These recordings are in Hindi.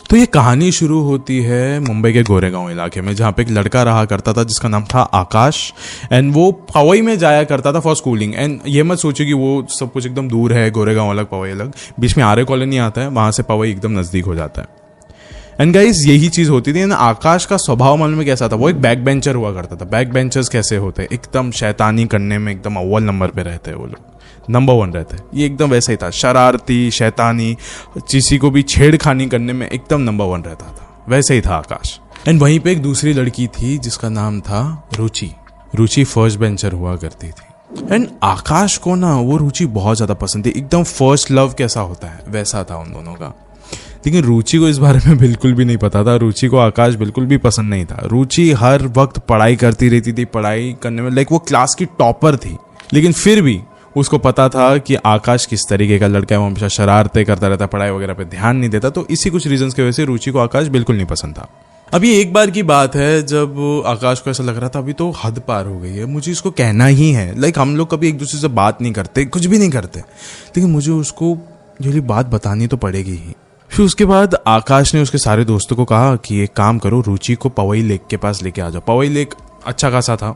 तो ये कहानी शुरू होती है मुंबई के गोरेगांव इलाके में, जहाँ पे एक लड़का रहा करता था जिसका नाम था आकाश। एंड वो पवई में जाया करता था फॉर स्कूलिंग। एंड ये मत सोचिए कि वो सब कुछ एकदम दूर है, गोरेगांव अलग पवई अलग, बीच में आर्य कॉलोनी आता है, वहाँ से पवई एकदम नज़दीक हो जाता है। एंड गाइस यही चीज़ होती थी। आकाश का स्वभाव मालूम में कैसा था, वो एक बैक बेंचर हुआ करता था। बैक बेंचर्स कैसे होते हैं, एकदम शैतानी करने में एकदम अव्वल नंबर पे रहते हैं वो लोग, नंबर 1 रहते हैं। ये एकदम वैसा ही था, शरारती, शैतानी, किसी को भी छेड़खानी करने में एकदम नंबर 1 रहता था। वैसे ही था आकाश। एंड वहीं पे एक दूसरी लड़की थी जिसका नाम था रुचि। रुचि फर्स्ट बेंचर हुआ करती थी। एंड आकाश को ना वो रुचि बहुत ज़्यादा पसंद थी, एकदम फर्स्ट लव कैसा होता है वैसा था उन दोनों का। लेकिन रुचि को इस बारे में बिल्कुल भी नहीं पता था। रुचि को आकाश बिल्कुल भी पसंद नहीं था। रुचि हर वक्त पढ़ाई करती रहती थी, पढ़ाई करने में लाइक वो क्लास की टॉपर थी। लेकिन फिर भी उसको पता था कि आकाश किस तरीके का लड़का है, वो हमेशा शरारतें करता रहता, पढ़ाई वगैरह पे ध्यान नहीं देता। तो इसी कुछ रीजंस की वजह से रुचि को आकाश बिल्कुल नहीं पसंद था। अभी एक बार की बात है जब आकाश को ऐसा लग रहा था अभी तो हद पार हो गई है, मुझे इसको कहना ही है। लाइक हम लोग कभी एक दूसरे से बात नहीं करते, कुछ भी नहीं करते, लेकिन मुझे उसको ये बात बतानी तो पड़ेगी ही। फिर उसके बाद आकाश ने उसके सारे दोस्तों को कहा कि एक काम करो, रुचि को पवई लेक के पास लेके आ जाओ। पवई लेक अच्छा खासा था,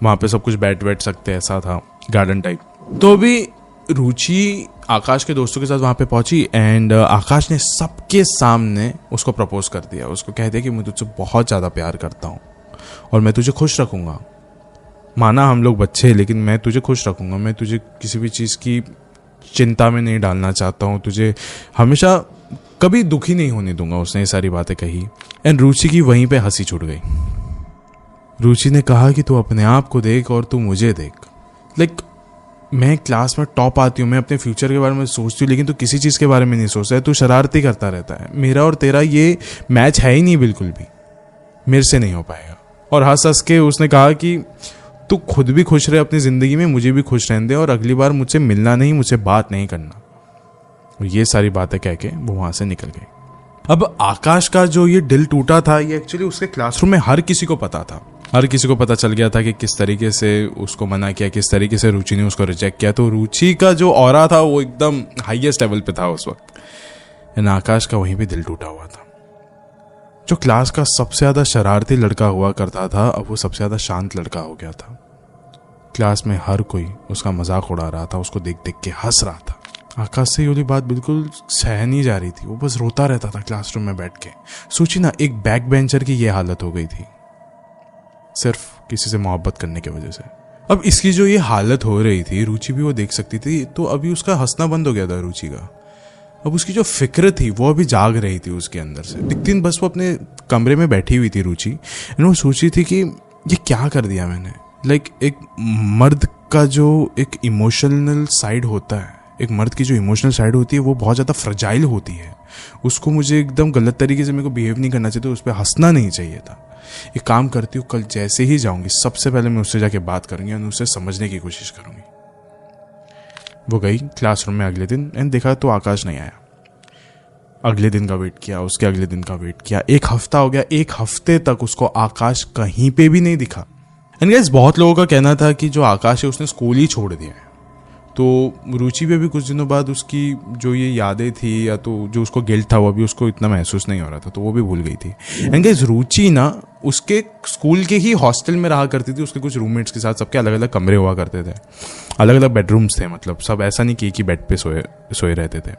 वहाँ पे सब कुछ बैठ सकते, ऐसा था गार्डन टाइप। तो अभी रुचि आकाश के दोस्तों के साथ वहाँ पे पहुंची। एंड आकाश ने सबके सामने उसको प्रपोज कर दिया। उसको कह दिया कि मैं तुझसे बहुत ज़्यादा प्यार करता हूँ और मैं तुझे खुश रखूँगा। माना हम लोग बच्चे हैं, लेकिन मैं तुझे खुश रखूँगा, मैं तुझे किसी भी चीज़ की चिंता में नहीं डालना चाहता हूँ, तुझे हमेशा कभी दुखी नहीं होने दूंगा। उसने ये सारी बातें कही। एंड रुचि की वहीं पे हंसी छूट गई। रुचि ने कहा कि तू अपने आप को देख और तू मुझे देख। लाइक मैं क्लास में टॉप आती हूँ, मैं अपने फ्यूचर के बारे में सोचती हूँ, लेकिन तू किसी चीज़ के बारे में नहीं सोचता है, तू शरारती करता रहता है। मेरा और तेरा ये मैच है ही नहीं, बिल्कुल भी मेरे से नहीं हो पाएगा। और हंस हंस के उसने कहा कि तू खुद भी खुश रहे अपनी ज़िंदगी में, मुझे भी खुश रहने दे, और अगली बार मुझसे मिलना नहीं, मुझसे बात नहीं करना। और ये सारी बातें कह के वो वहाँ से निकल गई। अब आकाश का जो ये दिल टूटा था, ये एक्चुअली उसके क्लासरूम में हर किसी को पता था। हर किसी को पता चल गया था कि किस तरीके से उसको मना किया, किस तरीके से रुचि ने उसको रिजेक्ट किया। तो रुचि का जो ऑरा था वो एकदम हाईएस्ट लेवल पे था उस वक्त। एंड आकाश का वहीं पे दिल टूटा हुआ था। जो क्लास का सबसे ज़्यादा शरारती लड़का हुआ करता था, अब वो सबसे ज़्यादा शांत लड़का हो गया था। क्लास में हर कोई उसका मजाक उड़ा रहा था, उसको देख देख के हंस रहा था। आकाश से ये वाली बात बिल्कुल सह नहीं जा रही थी, वो बस रोता रहता था क्लासरूम में बैठ के। सोची ना, एक बैक बेंचर की ये हालत हो गई थी सिर्फ किसी से मोहब्बत करने की वजह से। अब इसकी जो ये हालत हो रही थी, रुचि भी वो देख सकती थी। तो अभी उसका हंसना बंद हो गया था रुचि का। अब उसकी जो फिक्र थी वो अभी जाग रही थी उसके अंदर से। एक दिन बस वो अपने कमरे में बैठी हुई थी रुचि, एंड वो सोची थी कि ये क्या कर दिया मैंने। लाइक एक मर्द का जो एक इमोशनल साइड होता है, एक मर्द की जो इमोशनल साइड होती है वो बहुत ज़्यादा फ्रजाइल होती है। उसको मुझे एकदम गलत तरीके से मेरे को बिहेव नहीं करना चाहिए, तो उस पर हंसना नहीं चाहिए था। एक काम करती हूँ, कल जैसे ही जाऊंगी सबसे पहले मैं उससे जाके बात करूंगी और उससे समझने की कोशिश करूंगी। वो गई क्लासरूम में अगले दिन, एंड देखा तो आकाश नहीं आया। अगले दिन का वेट किया, उसके अगले दिन का वेट किया, 1 हफ्ता हो गया। 1 हफ्ते तक उसको आकाश कहीं पे भी नहीं दिखा। एंड गाइस बहुत लोगों का कहना था कि जो आकाश है उसने स्कूल ही छोड़ दिया है। तो रुचि पे भी कुछ दिनों बाद उसकी जो ये यादें थी या तो जो उसको गिल्ट था वो भी उसको इतना महसूस नहीं हो रहा था, तो वो भी भूल गई थी। एंड गाइस रुचि ना उसके स्कूल के ही हॉस्टल में रहा करती थी, उसके कुछ रूममेट्स के साथ। सबके अलग अलग कमरे हुआ करते थे, अलग अलग बेडरूम्स थे, मतलब सब ऐसा नहीं कि एक ही बेड पे सोए रहते थे।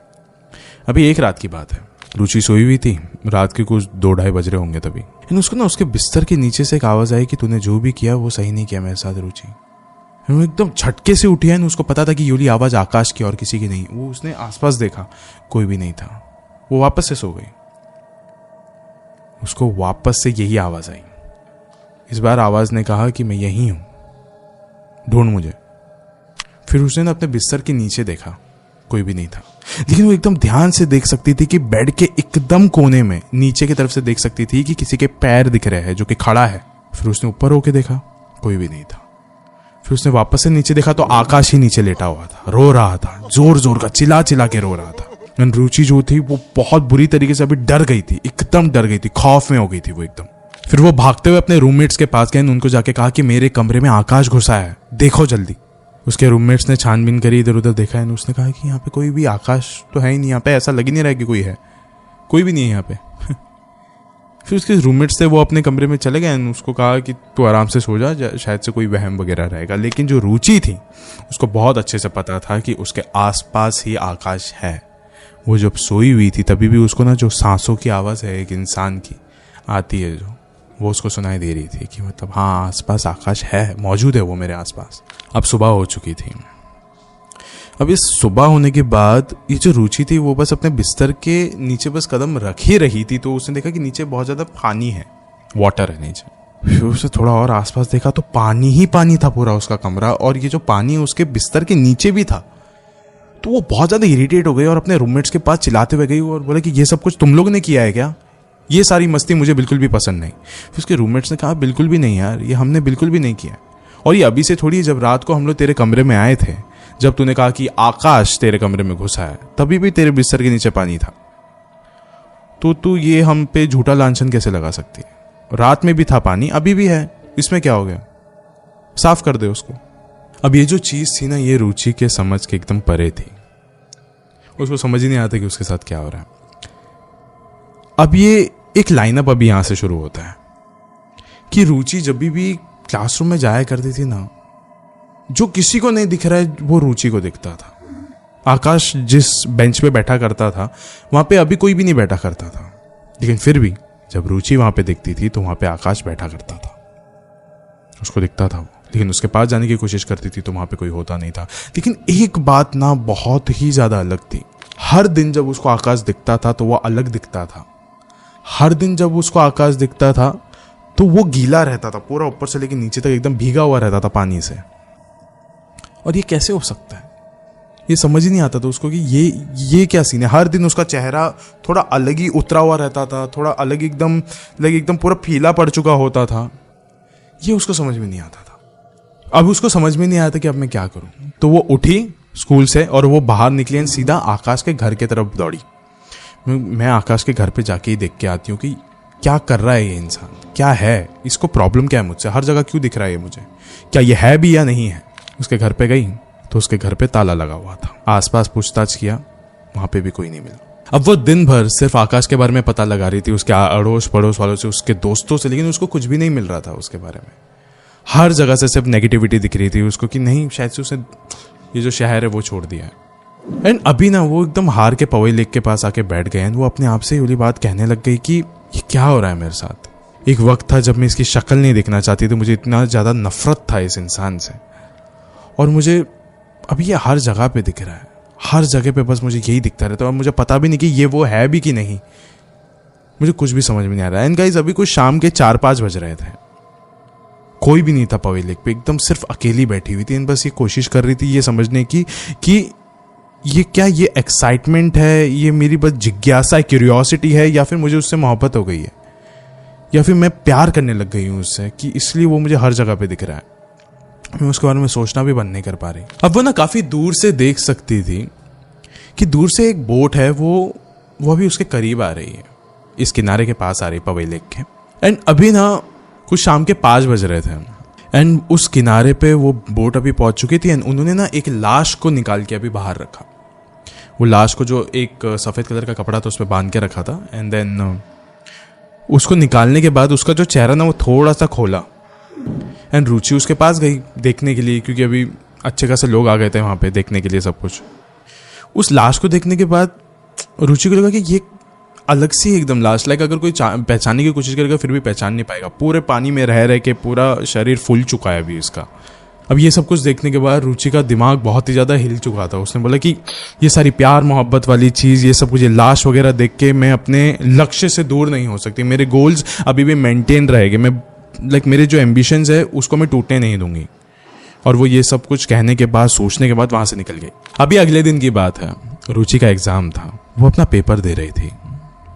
अभी एक रात की बात है, रुचि सोई हुई थी, रात के कुछ 2-2:30 बज रहे होंगे तभी। एंड उसको ना उसके बिस्तर के नीचे से एक आवाज़ आई कि तूने जो भी किया वो सही नहीं किया मेरे साथ रुचि। वो एकदम झटके से उठी है, उसको पता था कि ये आवाज़ आकाश की और किसी की नहीं। वो उसने आसपास देखा, कोई भी नहीं था। वो वापस से सो गई। उसको वापस से यही आवाज़ आई। इस बार आवाज़ ने कहा कि मैं यहीं हूँ, ढूंढ मुझे। फिर उसने ना अपने बिस्तर के नीचे देखा, कोई भी नहीं था। लेकिन वो एकदम ध्यान से देख सकती थी कि बेड के एकदम कोने में नीचे की तरफ से देख सकती थी कि किसी के पैर दिख रहे हैं जो कि खड़ा है। फिर उसने ऊपर होके देखा, कोई भी नहीं था। फिर उसने वापस से नीचे देखा तो आकाश ही नीचे लेटा हुआ था, रो रहा था, जोर जोर का चिल्ला चिल्ला के रो रहा था। रुचि जो थी वो बहुत बुरी तरीके से अभी डर गई थी, एकदम डर गई थी, खौफ में हो गई थी वो एकदम। फिर वो भागते हुए अपने रूममेट्स के पास गए, उनको जाके कहा कि मेरे कमरे में आकाश घुसा है, देखो जल्दी। उसके रूममेट्स ने छानबीन करी, इधर उधर देखा, है उसने कहा कि यहाँ पे कोई भी आकाश तो है ही नहीं, यहाँ पे ऐसा लग ही नहीं रहा कि कोई है, कोई भी नहीं है यहाँ पे। फिर उसके रूममेट्स थे, वो अपने कमरे में चले गए, उसको कहा कि तू आराम से सो जा, शायद से कोई वहम वगैरह रहेगा। लेकिन जो रुचि थी उसको बहुत अच्छे से पता था कि उसके आसपास ही आकाश है। वो जब सोई हुई थी तभी भी उसको ना जो सांसों की आवाज़ है एक इंसान की आती है, जो वो उसको सुनाई दे रही थी कि मतलब हाँ आसपास आकाश है, मौजूद है वो मेरे आसपास। अब सुबह हो चुकी थी। अब इस सुबह होने के बाद ये जो रुचि थी वो बस अपने बिस्तर के नीचे बस कदम रख ही रही थी, तो उसने देखा कि नीचे बहुत ज़्यादा पानी है, वाटर है नीचे। फिर उसने थोड़ा और आसपास देखा तो पानी ही पानी था पूरा उसका कमरा, और ये जो पानी उसके बिस्तर के नीचे भी था। तो वो बहुत ज़्यादा इरिटेट हो गई और अपने रूममेट्स के पास चिल्लाते हुए गई और बोले कि ये सब कुछ तुम लोग ने किया है क्या? ये सारी मस्ती मुझे बिल्कुल भी पसंद नहीं। फिर उसके रूममेट्स ने कहा बिल्कुल भी नहीं यार, ये हमने बिल्कुल भी नहीं किया। और ये अभी से थोड़ी, जब रात को हम लोग तेरे कमरे में आए थे, जब तूने कहा कि आकाश तेरे कमरे में घुसा है, तभी भी तेरे बिस्तर के नीचे पानी था। तो तू ये हम पे झूठा लांछन कैसे लगा सकती है? रात में भी था पानी, अभी भी है, इसमें क्या हो गया? साफ कर दे उसको। अब ये जो चीज थी ना, ये रुचि के समझ के एकदम परे थी। उसको समझ ही नहीं आता कि उसके साथ क्या हो रहा है। अब ये एक लाइनअप अभी यहां से शुरू होता है कि रुचि जब भी क्लासरूम में जाया करती थी ना, जो किसी को नहीं दिख रहा है वो रुचि को दिखता था। आकाश जिस बेंच पे बैठा करता था वहां पे अभी कोई भी नहीं बैठा करता था, लेकिन फिर भी जब रुचि वहां पे दिखती थी तो वहां पे आकाश बैठा करता था, उसको दिखता था वो। लेकिन उसके पास जाने की कोशिश करती थी तो वहां पे कोई होता नहीं था। लेकिन एक बात ना बहुत ही ज्यादा अलग थी। हर दिन जब उसको आकाश दिखता था तो वो अलग दिखता था। हर दिन जब उसको आकाश दिखता था तो वो गीला रहता था पूरा, ऊपर से लेकर नीचे तक एकदम भीगा हुआ रहता था पानी से। और ये कैसे हो सकता है, ये समझ ही नहीं आता था उसको कि ये क्या सीन है। हर दिन उसका चेहरा थोड़ा अलग ही उतरा हुआ रहता था, थोड़ा अलग एकदम पूरा फीला पड़ चुका होता था। ये उसको समझ में नहीं आता था। अब उसको समझ में नहीं आया था कि अब मैं क्या करूं। तो वो उठी स्कूल से और वो बाहर निकली और सीधा आकाश के घर की तरफ दौड़ी। मैं आकाश के घर पे जाके ही देख के आती हूँ कि क्या कर रहा है ये इंसान, क्या है इसको, प्रॉब्लम क्या है मुझसे, हर जगह क्यों दिख रहा है ये मुझे, क्या ये है भी या नहीं है। उसके घर पे गई तो उसके घर पे ताला लगा हुआ था। आसपास पूछताछ किया, वहां पे भी कोई नहीं मिला। अब वो दिन भर सिर्फ आकाश के बारे में पता लगा रही थी, उसके अड़ोस पड़ोस वालों से, उसके दोस्तों से, लेकिन उसको कुछ भी नहीं मिल रहा था उसके बारे में। हर जगह से सिर्फ नेगेटिविटी दिख रही थी उसको कि नहीं, शायद से उसने ये जो शहर है वो छोड़ दिया है। एंड अभी ना वो एकदम हार के पवई लेक के पास आके बैठ गए। वो अपने आप से ये बात कहने लग गई कि ये क्या हो रहा है मेरे साथ। एक वक्त था जब मैं इसकी शक्ल नहीं देखना चाहती थी, मुझे इतना ज़्यादा नफरत था इस इंसान से, और मुझे अभी ये हर जगह पे दिख रहा है, हर जगह पे बस मुझे यही दिखता रहता है और मुझे पता भी नहीं कि ये वो है भी कि नहीं। मुझे कुछ भी समझ में नहीं आ रहा है। एंड गाइस, अभी कुछ शाम के 4-5 बज रहे थे, कोई भी नहीं था पवई लेक पे, एकदम सिर्फ अकेली बैठी हुई थी। बस ये कोशिश कर रही थी ये समझने की कि ये क्या, ये एक्साइटमेंट है, ये मेरी बस जिज्ञासा, क्यूरियोसिटी है, या फिर मुझे उससे मोहब्बत हो गई है, या फिर मैं प्यार करने लग गई हूँ उससे कि इसलिए वो मुझे हर जगह पे दिख रहा है। मैं उसके बारे में सोचना भी बंद नहीं कर पा रही। अब वो ना काफी दूर से देख सकती थी कि दूर से एक बोट है, वो अभी उसके करीब आ रही है, इस किनारे के पास आ रही पवई लेक के। एंड अभी ना कुछ शाम के 5 बज रहे थे एंड उस किनारे पे वो बोट अभी पहुंच चुकी थी। एंड उन्होंने ना एक लाश को निकाल के अभी बाहर रखा। वो लाश को जो एक सफेद कलर का कपड़ा था उस पर बांध के रखा था। एंड देन उसको निकालने के बाद उसका जो चेहरा ना वो थोड़ा सा खोला। एंड रुचि उसके पास गई देखने के लिए, क्योंकि अभी अच्छे खासे लोग आ गए थे वहां पे देखने के लिए सब कुछ। उस लाश को देखने के बाद रुचि को लगा कि ये अलग सी एकदम लाश, लाइक अगर कोई पहचानने की कोशिश करेगा फिर भी पहचान नहीं पाएगा। पूरे पानी में रह के पूरा शरीर फूल चुका है अभी इसका। अब ये सब कुछ देखने के बाद रुचि का दिमाग बहुत ही ज़्यादा हिल चुका था। उसने बोला कि ये सारी प्यार मोहब्बत वाली चीज़, ये सब कुछ, ये लाश वगैरह देख के मैं अपने लक्ष्य से दूर नहीं हो सकती। मेरे गोल्स अभी भी मेंटेन रहेंगे। मैं मेरे जो एम्बिशंस है उसको मैं टूटने नहीं दूंगी। और वो ये सब कुछ कहने के बाद, सोचने के बाद वहाँ से निकल गई। अभी अगले दिन की बात है, रुचि का एग्ज़ाम था, वो अपना पेपर दे रही थी।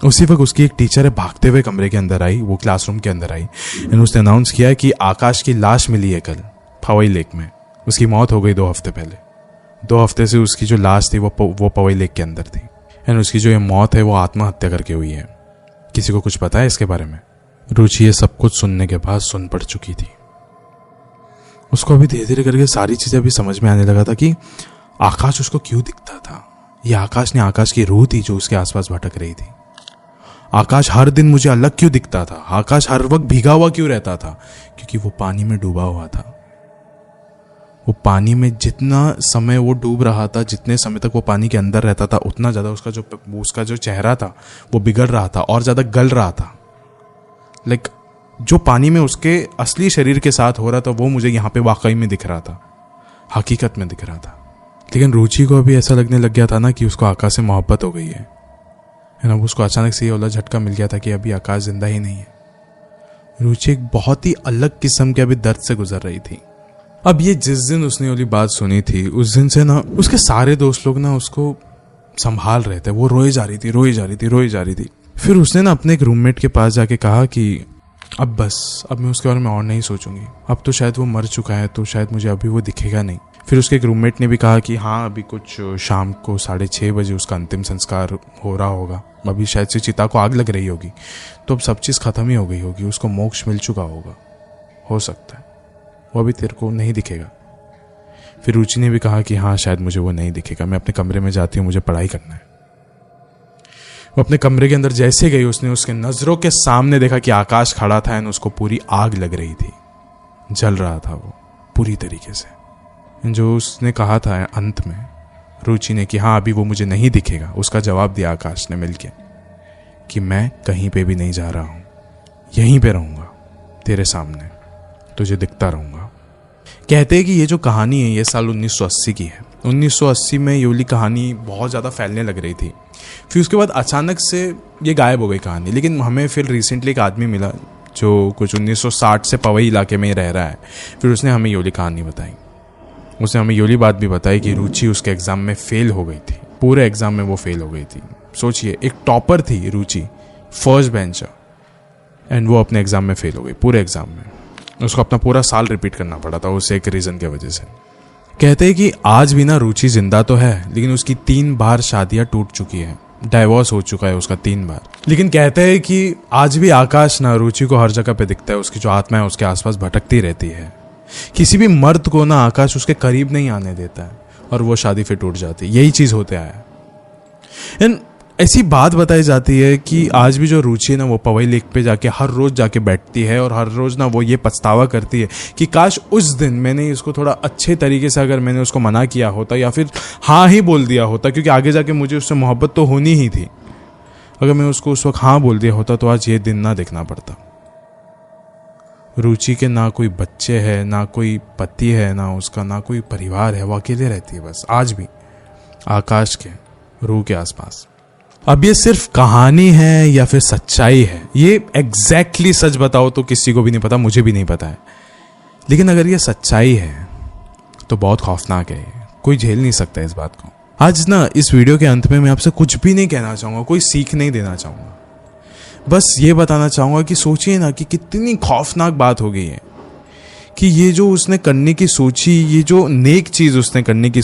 उसी वक्त उसकी एक टीचर है भागते हुए कमरे के अंदर आई, वो क्लासरूम के अंदर आई एंड उसने अनाउंस किया कि आकाश की लाश मिली है कल पवई लेक में। उसकी मौत हो गई 2 हफ्ते पहले। 2 हफ्ते से उसकी जो लाश थी वो पवई लेक के अंदर थी। एंड उसकी जो ये मौत है वो आत्महत्या करके हुई है। किसी को कुछ पता है इसके बारे में? रुचि ये सब कुछ सुनने के बाद सुन पड़ चुकी थी। उसको अभी धीरे धीरे करके सारी चीजें अभी समझ में आने लगा था कि आकाश उसको क्यों दिखता था। ये आकाश ने, आकाश की रूह थी जो उसके आसपास भटक रही थी। आकाश हर दिन मुझे अलग क्यों दिखता था? आकाश हर वक्त भीगा हुआ क्यों रहता था? क्योंकि वो पानी में डूबा हुआ था। वो पानी में जितना समय वो डूब रहा था, जितने समय तक वो पानी के अंदर रहता था, उतना ज़्यादा उसका जो चेहरा था वो बिगड़ रहा था और ज़्यादा गल रहा था। लाइक जो पानी में उसके असली शरीर के साथ हो रहा था वो मुझे यहाँ पे वाकई में दिख रहा था, हकीकत में दिख रहा था। लेकिन रुचि को अभी ऐसा लगने लग गया था ना कि उसको आकाश से मोहब्बत हो गई है ना। उसको अचानक से ये वाला झटका मिल गया था कि अभी आकाश जिंदा ही नहीं है। रुचि एक बहुत ही अलग किस्म के अभी दर्द से गुजर रही थी। अब ये जिस दिन उसने वाली बात सुनी थी, उस दिन से ना उसके सारे दोस्त लोग ना उसको संभाल रहे थे। वो रोए जा रही थी। फिर उसने ना अपने एक रूममेट के पास जाके कहा कि अब बस, अब मैं उसके बारे में और नहीं सोचूंगी। अब तो शायद वो मर चुका है, तो शायद मुझे अभी वो दिखेगा नहीं। फिर उसके एक रूममेट ने भी कहा कि हाँ, अभी कुछ शाम को 6:30 बजे उसका अंतिम संस्कार हो रहा होगा। अभी शायद से चिता को आग लग रही होगी, तो अब सब चीज़ ख़त्म ही हो गई होगी, उसको मोक्ष मिल चुका होगा। हो सकता है वो अभी तेरे को नहीं दिखेगा। फिर रुचि ने भी कहा कि हाँ, शायद मुझे वो नहीं दिखेगा, मैं अपने कमरे में जाती हूँ, मुझे पढ़ाई करना है। वो अपने कमरे के अंदर जैसे गई, उसने उसके नज़रों के सामने देखा कि आकाश खड़ा था और उसको पूरी आग लग रही थी, जल रहा था वो पूरी तरीके से। जो उसने कहा था अंत में रुचि ने कि हाँ, अभी वो मुझे नहीं दिखेगा, उसका जवाब दिया आकाश ने मिलके कि मैं कहीं पे भी नहीं जा रहा हूँ, यहीं पे रहूँगा तेरे सामने, तुझे दिखता रहूँगा। कहते हैं कि ये जो कहानी है ये साल 1980 की है। 1980 में ये वाली कहानी बहुत ज़्यादा फैलने लग रही थी। फिर उसके बाद अचानक से ये गायब हो गई कहानी। लेकिन हमें फिर रिसेंटली एक आदमी मिला जो कुछ 1960 से पवई इलाके में ही रह रहा है। फिर उसने हमें ये वाली कहानी बताई। उसने हमें ये वाली बात भी बताई कि रुचि उसके एग्ज़ाम में फ़ेल हो गई थी, पूरे एग्ज़ाम में वो फेल हो गई थी। सोचिए, एक टॉपर थी रुचि, फर्स्ट बेंचर, एंड वो अपने एग्ज़ाम में फेल हो गई, पूरे एग्ज़ाम में। उसको अपना पूरा साल रिपीट करना पड़ा था उस एक रीज़न की वजह से। कहते हैं कि आज भी ना रुचि जिंदा तो है, लेकिन उसकी 3 बार शादियां टूट चुकी है, डाइवोर्स हो चुका है उसका 3 बार। लेकिन कहते हैं कि आज भी आकाश ना रुचि को हर जगह पे दिखता है, उसकी जो आत्मा है उसके आसपास भटकती रहती है। किसी भी मर्द को ना आकाश उसके करीब नहीं आने देता है और वो शादी फिर टूट जाती है। यही चीज़ होते आया। एंड ऐसी बात बताई जाती है कि आज भी जो रुचि है ना, वो पवई लेक पे जाके हर रोज़ जाके बैठती है और हर रोज़ ना वो ये पछतावा करती है कि काश उस दिन मैंने इसको थोड़ा अच्छे तरीके से अगर मैंने उसको मना किया होता या फिर हाँ ही बोल दिया होता, क्योंकि आगे जाके मुझे उससे मोहब्बत तो होनी ही थी। अगर मैं उसको उस वक्त हाँ बोल दिया होता तो आज ये दिन ना देखना पड़ता। रुचि के ना कोई बच्चे है, ना कोई पति है, ना उसका ना कोई परिवार है, वो अकेले रहती है बस आज भी आकाश के रूह के आसपास। अब ये सिर्फ कहानी है या फिर सच्चाई है, ये एग्जैक्टली सच बताओ तो किसी को भी नहीं पता, मुझे भी नहीं पता है। लेकिन अगर ये सच्चाई है तो बहुत खौफनाक है, कोई झेल नहीं सकता इस बात को। आज ना इस वीडियो के अंत में मैं आपसे कुछ भी नहीं कहना चाहूँगा, कोई सीख नहीं देना चाहूँगा, बस ये बताना चाहूँगा कि सोचिए ना कि कितनी खौफनाक बात हो गई है कि ये जो उसने करने की सोची, ये जो नेक चीज़ उसने करने की